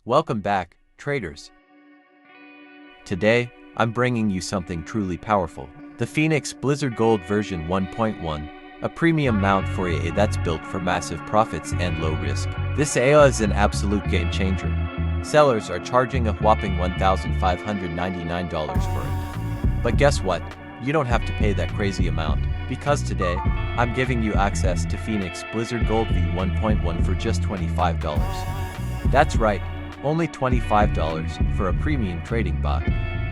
Welcome back, traders. Today, I'm bringing you something truly powerful. The Phoenix Blizzard Gold version 1.1, a premium mount for AA that's built for massive profits and low risk. This AA is an absolute game changer. Sellers are charging a whopping $1,599 for it. But guess what? You don't have to pay that crazy amount, because today, I'm giving you access to Phoenix Blizzard Gold v1.1 for just $25. That's right, only $25 for a premium trading bot.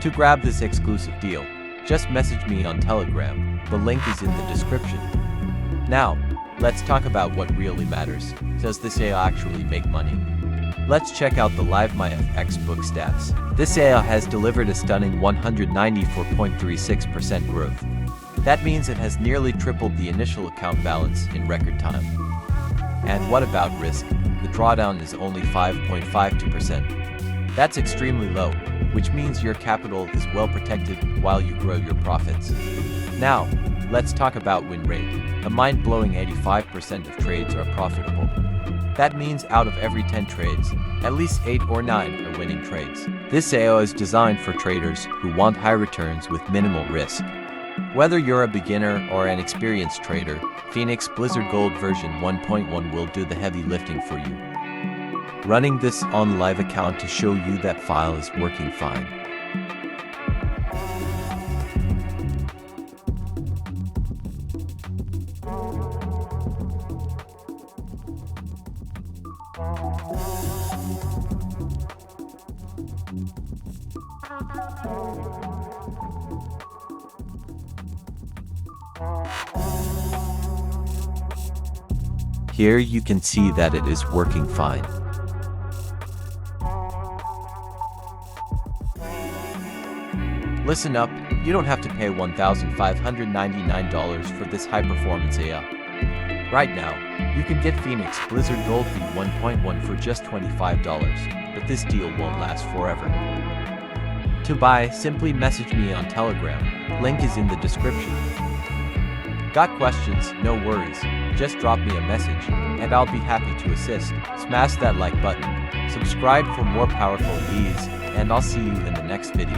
To grab this exclusive deal, just message me on Telegram, the link is in the description. Now, let's talk about what really matters. Does this AI actually make money? Let's check out the live MyFXBook stats. This AI has delivered a stunning 194.36% growth. That means it has nearly tripled the initial account balance in record time. And what about risk? The drawdown is only 5.52%. That's extremely low, which means your capital is well protected while you grow your profits. Now, let's talk about win rate. A mind-blowing 85% of trades are profitable. That means out of every 10 trades, at least 8 or 9 are winning trades. This AI is designed for traders who want high returns with minimal risk. Whether you're a beginner or an experienced trader, Phoenix Blizzard Gold version 1.1 will do the heavy lifting for you. Running this on live account to show you that file is working fine. Here you can see that it is working fine. Listen up, you don't have to pay $1,599 for this high-performance AI. Right now, you can get Phoenix Blizzard Gold v1.1 for just $25, but this deal won't last forever. To buy, simply message me on Telegram, link is in the description. Got questions? No worries, just drop me a message, and I'll be happy to assist. Smash that like button, subscribe for more powerful leads, and I'll see you in the next video.